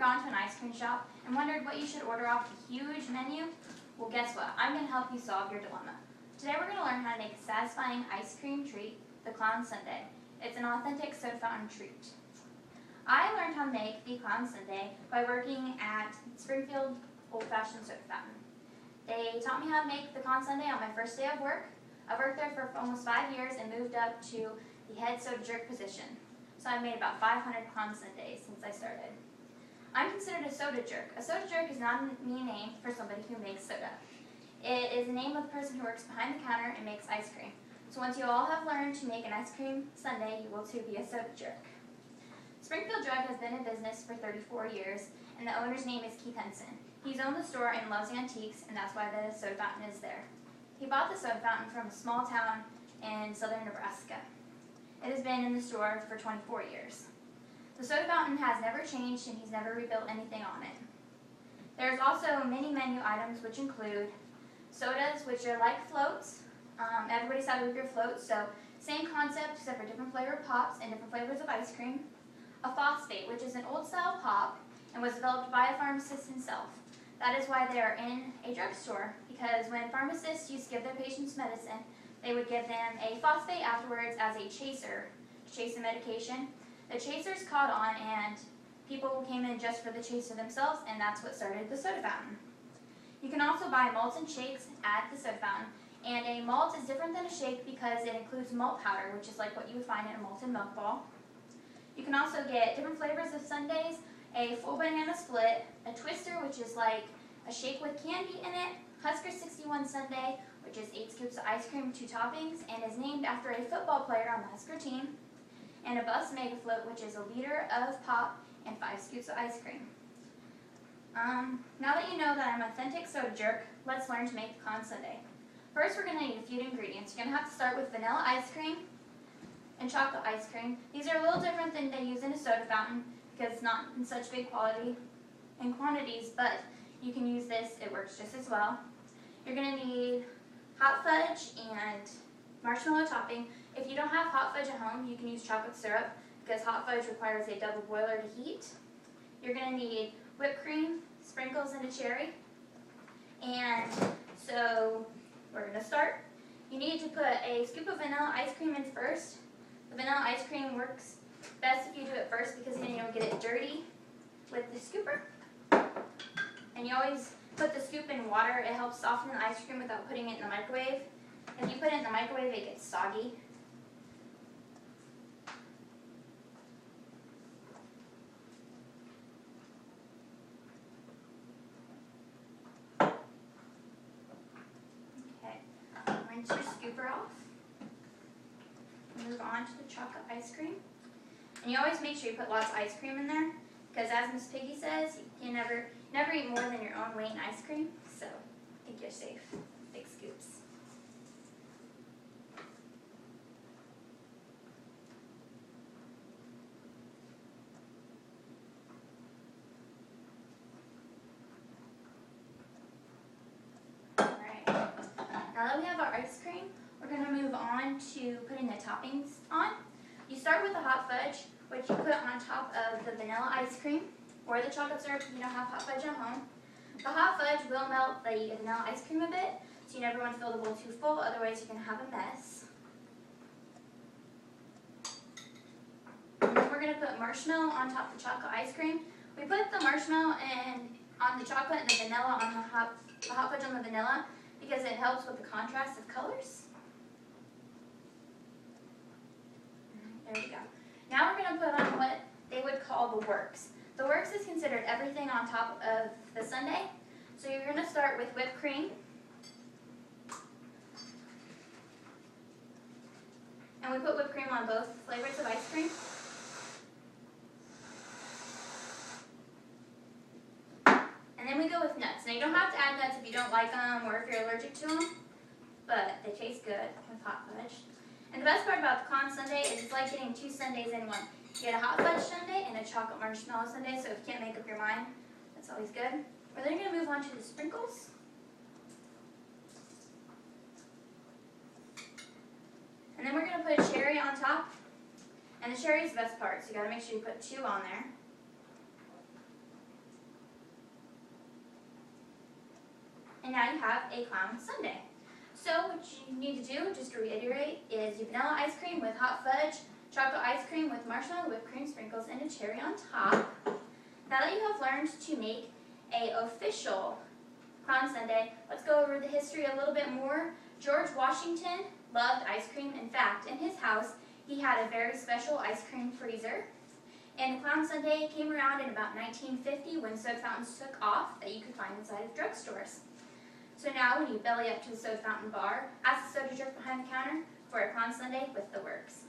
gone to an ice cream shop and wondered what you should order off the huge menu? Well, guess what? I'm going to help you solve your dilemma. Today we're going to learn how to make a satisfying ice cream treat, the clown sundae. It's an authentic soda fountain treat. I learned how to make the clown sundae by working at Springfield Old-Fashioned Soda Fountain. They taught me how to make the clown sundae on my first day of work. I worked there for almost 5 years and moved up to the head soda jerk position. So I've made about 500 clown sundaes since I started. I'm considered a soda jerk. A soda jerk is not a mean name for somebody who makes soda. It is the name of the person who works behind the counter and makes ice cream. So once you all have learned to make an ice cream sundae, you will too be a soda jerk. Springfield Drug has been in business for 34 years, and the owner's name is Keith Henson. He's owned the store and loves antiques, and that's why the soda fountain is there. He bought the soda fountain from a small town in southern Nebraska. It has been in the store for 24 years. The soda fountain has never changed, and he's never rebuilt anything on it. There's also many menu items which include sodas, which are like floats. Everybody's had a root beer float, so same concept except for different flavored pops and different flavors of ice cream. A phosphate, which is an old style pop and was developed by a pharmacist himself. That is why they are in a drugstore, because when pharmacists used to give their patients medicine, they would give them a phosphate afterwards as a chaser to chase the medication. The chasers caught on, and people came in just for the chaser themselves, and that's what started the soda fountain. You can also buy malts and shakes at the soda fountain, and a malt is different than a shake because it includes malt powder, which is like what you would find in a malted milk ball. You can also get different flavors of sundaes, a full banana split, a twister, which is like a shake with candy in it, Husker 61 sundae, which is 8 scoops of ice cream, 2 toppings, and is named after a football player on the Husker team, and a bus mega float, which is a liter of pop and 5 scoops of ice cream. Now that you know that I'm an authentic soda jerk, let's learn to make the clown sundae. First, we're going to need a few ingredients. You're going to have to start with vanilla ice cream and chocolate ice cream. These are a little different than they use in a soda fountain because it's not in such big quality and quantities, but you can use this, it works just as well. You're going to need hot fudge and marshmallow topping. If you don't have hot fudge at home, you can use chocolate syrup because hot fudge requires a double boiler to heat. You're going to need whipped cream, sprinkles, and a cherry. And so we're going to start. You need to put a scoop of vanilla ice cream in first. The vanilla ice cream works best if you do it first because then you'll get it dirty with the scooper. And you always put the scoop in water. It helps soften the ice cream without putting it in the microwave. If you put it in the microwave, it gets soggy. Okay, rinse your scooper off. Move on to the chocolate ice cream. And you always make sure you put lots of ice cream in there, because as Miss Piggy says, you can never eat more than your own weight in ice cream, so I think you're safe. Big scoops. Alright, now that we have our ice cream, we're going to move on to putting the toppings on. You start with the hot fudge, which you put on top of the vanilla ice cream or the chocolate syrup if you don't have hot fudge at home. The hot fudge will melt the vanilla ice cream a bit, so you never want to fill the bowl too full, otherwise you're going to have a mess. And then we're going to put marshmallow on top of the chocolate ice cream. We put the marshmallow on the chocolate and the vanilla on the hot fudge on the vanilla because it helps with the contrast of colors. There we go. Now we're going to put on what they would call the works. The works is considered everything on top of the sundae. So you're going to start with whipped cream. And we put whipped cream on both flavors of ice cream. And then we go with nuts. Now you don't have to add nuts if you don't like them or if you're allergic to them, but they taste good with hot fudge. And the best part about the clown sundae is it's like getting 2 sundaes in one. You get a hot fudge sundae and a chocolate marshmallow sundae, so if you can't make up your mind, that's always good. We're then going to move on to the sprinkles. And then we're going to put a cherry on top. And the cherry is the best part, so you got to make sure you put 2 on there. And now you have a clown sundae. So what you need to do, just to reiterate, is your vanilla ice cream with hot fudge, chocolate ice cream with marshmallow, whipped cream sprinkles, and a cherry on top. Now that you have learned to make an official clown sundae, let's go over the history a little bit more. George Washington loved ice cream. In fact, in his house, he had a very special ice cream freezer. And the clown sundae came around in about 1950 when soda fountains took off that you could find inside of drugstores. So now when you belly up to the soda fountain bar, ask the soda jerk behind the counter for a clown sundae with the works.